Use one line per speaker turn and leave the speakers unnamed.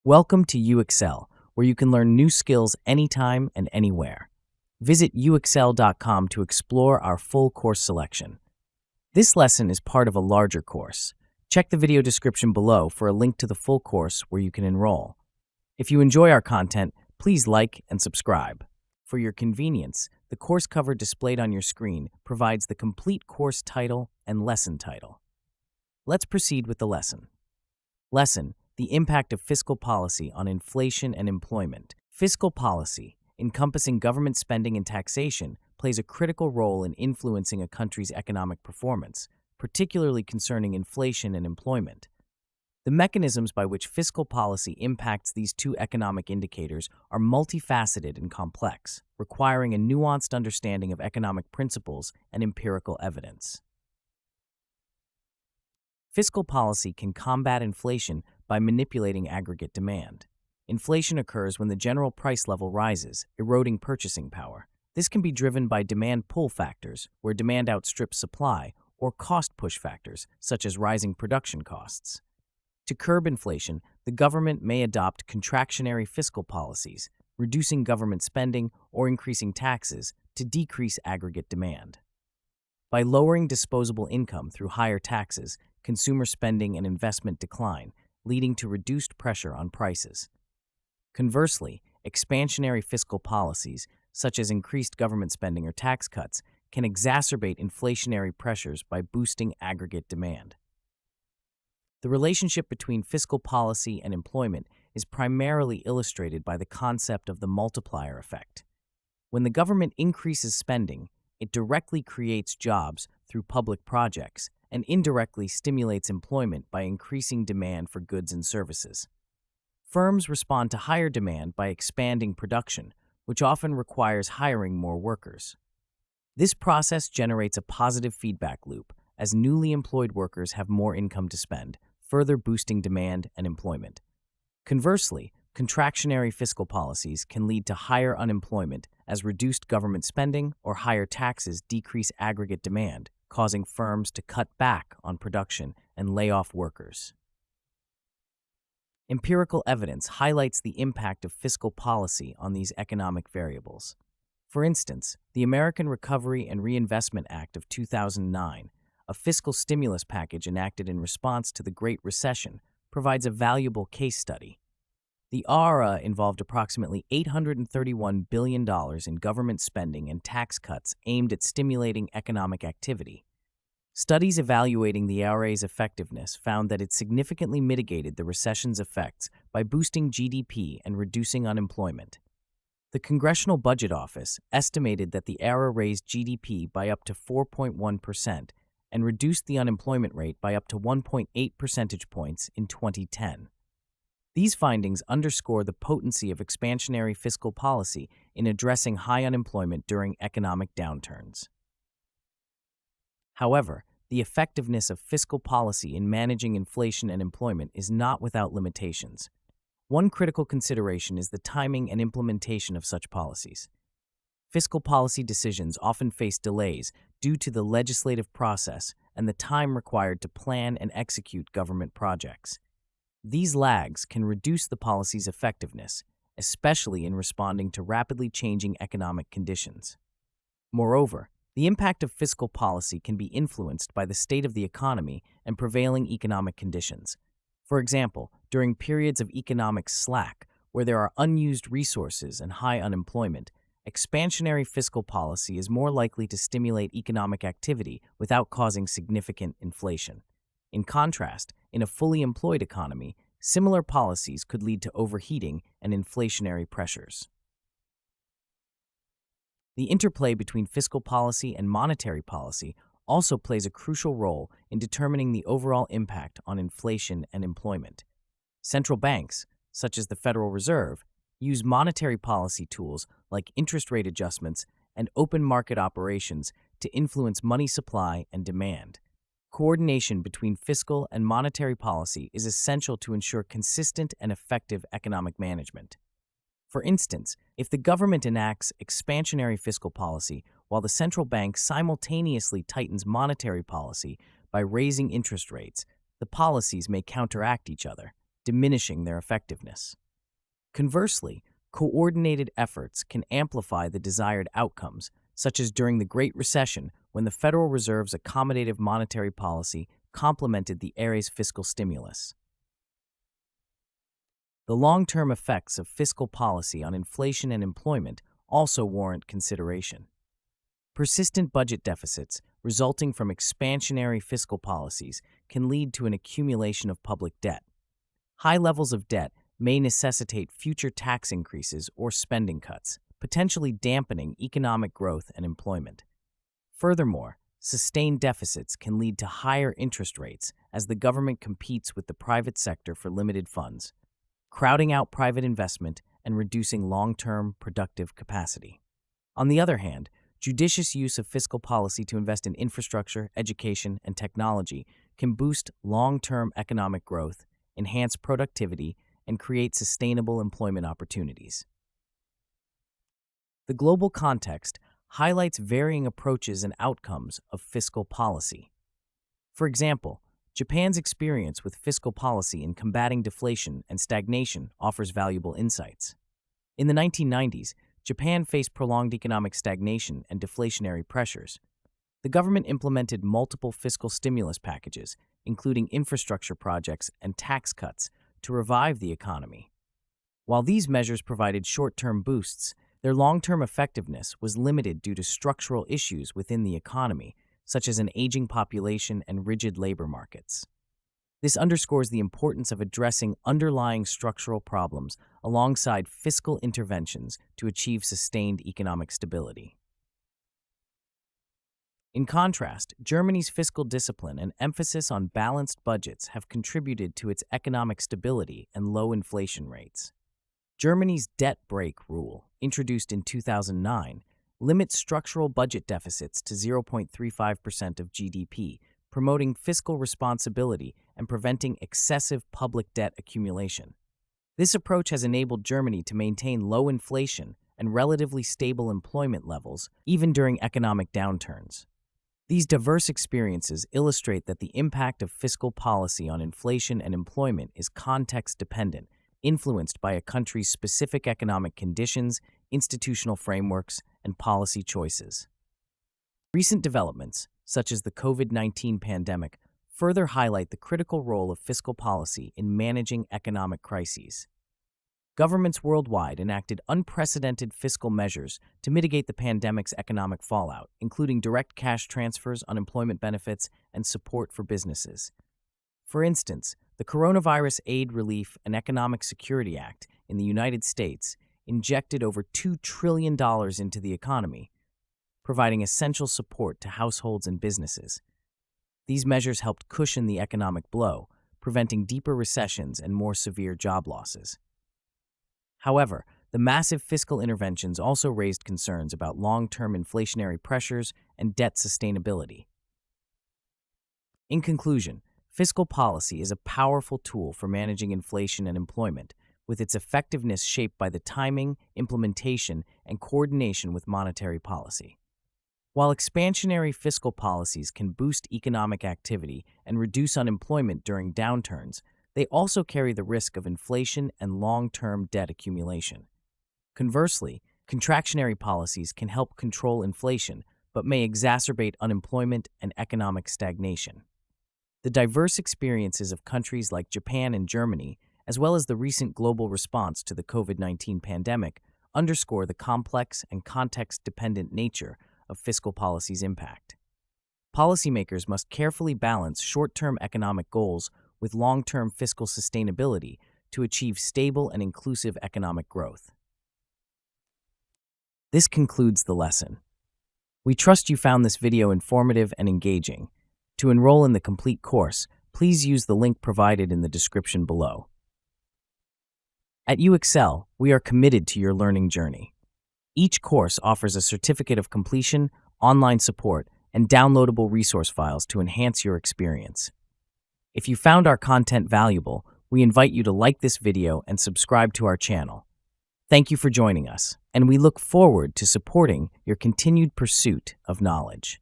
Welcome to UXL, where you can learn new skills anytime and anywhere. Visit uxl.com to explore our full course selection. This lesson is part of a larger course. Check the video description below for a link to the full course where you can enroll. If you enjoy our content, please like and subscribe. For your convenience, the course cover displayed on your screen provides the complete course title and lesson title. Let's proceed with the lesson. Lesson: The impact of fiscal policy on inflation and employment. Fiscal policy, encompassing government spending and taxation, plays a critical role in influencing a country's economic performance, particularly concerning inflation and employment. The mechanisms by which fiscal policy impacts these two economic indicators are multifaceted and complex, requiring a nuanced understanding of economic principles and empirical evidence. Fiscal policy can combat inflation by manipulating aggregate demand. Inflation occurs when the general price level rises, eroding purchasing power. This can be driven by demand pull factors, where demand outstrips supply, or cost push factors, such as rising production costs. To curb inflation, the government may adopt contractionary fiscal policies, reducing government spending or increasing taxes to decrease aggregate demand. By lowering disposable income through higher taxes, consumer spending and investment decline, leading to reduced pressure on prices. Conversely, expansionary fiscal policies, such as increased government spending or tax cuts, can exacerbate inflationary pressures by boosting aggregate demand. The relationship between fiscal policy and employment is primarily illustrated by the concept of the multiplier effect. When the government increases spending, it directly creates jobs through public projects and indirectly stimulates employment by increasing demand for goods and services. Firms respond to higher demand by expanding production, which often requires hiring more workers. This process generates a positive feedback loop, as newly employed workers have more income to spend, further boosting demand and employment. Conversely, contractionary fiscal policies can lead to higher unemployment as reduced government spending or higher taxes decrease aggregate demand, causing firms to cut back on production and lay off workers. Empirical evidence highlights the impact of fiscal policy on these economic variables. For instance, the American Recovery and Reinvestment Act of 2009, a fiscal stimulus package enacted in response to the Great Recession, provides a valuable case study. The ARA involved approximately $831 billion in government spending and tax cuts aimed at stimulating economic activity. Studies evaluating the ARA's effectiveness found that it significantly mitigated the recession's effects by boosting GDP and reducing unemployment. The Congressional Budget Office estimated that the ARA raised GDP by up to 4.1% and reduced the unemployment rate by up to 1.8 percentage points in 2010. These findings underscore the potency of expansionary fiscal policy in addressing high unemployment during economic downturns. However, the effectiveness of fiscal policy in managing inflation and employment is not without limitations. One critical consideration is the timing and implementation of such policies. Fiscal policy decisions often face delays due to the legislative process and the time required to plan and execute government projects. These lags can reduce the policy's effectiveness, especially in responding to rapidly changing economic conditions. Moreover, the impact of fiscal policy can be influenced by the state of the economy and prevailing economic conditions. For example, during periods of economic slack, where there are unused resources and high unemployment, expansionary fiscal policy is more likely to stimulate economic activity without causing significant inflation. In contrast, in a fully employed economy, similar policies could lead to overheating and inflationary pressures. The interplay between fiscal policy and monetary policy also plays a crucial role in determining the overall impact on inflation and employment. Central banks, such as the Federal Reserve, use monetary policy tools like interest rate adjustments and open market operations to influence money supply and demand. Coordination between fiscal and monetary policy is essential to ensure consistent and effective economic management. For instance, if the government enacts expansionary fiscal policy while the central bank simultaneously tightens monetary policy by raising interest rates, the policies may counteract each other, diminishing their effectiveness. Conversely, coordinated efforts can amplify the desired outcomes, such as during the Great Recession when the Federal Reserve's accommodative monetary policy complemented the era's fiscal stimulus. The long-term effects of fiscal policy on inflation and employment also warrant consideration. Persistent budget deficits resulting from expansionary fiscal policies can lead to an accumulation of public debt. High levels of debt may necessitate future tax increases or spending cuts, potentially dampening economic growth and employment. Furthermore, sustained deficits can lead to higher interest rates as the government competes with the private sector for limited funds, crowding out private investment and reducing long-term productive capacity. On the other hand, judicious use of fiscal policy to invest in infrastructure, education, and technology can boost long-term economic growth, enhance productivity, and create sustainable employment opportunities. The global context highlights varying approaches and outcomes of fiscal policy. For example, Japan's experience with fiscal policy in combating deflation and stagnation offers valuable insights. In the 1990s, Japan faced prolonged economic stagnation and deflationary pressures. The government implemented multiple fiscal stimulus packages, including infrastructure projects and tax cuts, to revive the economy. While these measures provided short-term boosts, their long-term effectiveness was limited due to structural issues within the economy, such as an aging population and rigid labor markets. This underscores the importance of addressing underlying structural problems alongside fiscal interventions to achieve sustained economic stability. In contrast, Germany's fiscal discipline and emphasis on balanced budgets have contributed to its economic stability and low inflation rates. Germany's debt brake rule, introduced in 2009, limits structural budget deficits to 0.35% of GDP, promoting fiscal responsibility and preventing excessive public debt accumulation. This approach has enabled Germany to maintain low inflation and relatively stable employment levels even during economic downturns. These diverse experiences illustrate that the impact of fiscal policy on inflation and employment is context-dependent, influenced by a country's specific economic conditions, institutional frameworks, and policy choices. Recent developments, such as the COVID-19 pandemic, further highlight the critical role of fiscal policy in managing economic crises. Governments worldwide enacted unprecedented fiscal measures to mitigate the pandemic's economic fallout, including direct cash transfers, unemployment benefits, and support for businesses. For instance, the Coronavirus Aid, Relief, and Economic Security Act in the United States injected over $2 trillion into the economy, providing essential support to households and businesses. These measures helped cushion the economic blow, preventing deeper recessions and more severe job losses. However, the massive fiscal interventions also raised concerns about long-term inflationary pressures and debt sustainability. In conclusion, fiscal policy is a powerful tool for managing inflation and employment, with its effectiveness shaped by the timing, implementation, and coordination with monetary policy. While expansionary fiscal policies can boost economic activity and reduce unemployment during downturns, they also carry the risk of inflation and long-term debt accumulation. Conversely, contractionary policies can help control inflation but may exacerbate unemployment and economic stagnation. The diverse experiences of countries like Japan and Germany, as well as the recent global response to the COVID-19 pandemic, underscore the complex and context-dependent nature of fiscal policy's impact. Policymakers must carefully balance short-term economic goals with long-term fiscal sustainability to achieve stable and inclusive economic growth. This concludes the lesson. We trust you found this video informative and engaging. To enroll in the complete course, please use the link provided in the description below. At UExcel, we are committed to your learning journey. Each course offers a certificate of completion, online support, and downloadable resource files to enhance your experience. If you found our content valuable, we invite you to like this video and subscribe to our channel. Thank you for joining us, and we look forward to supporting your continued pursuit of knowledge.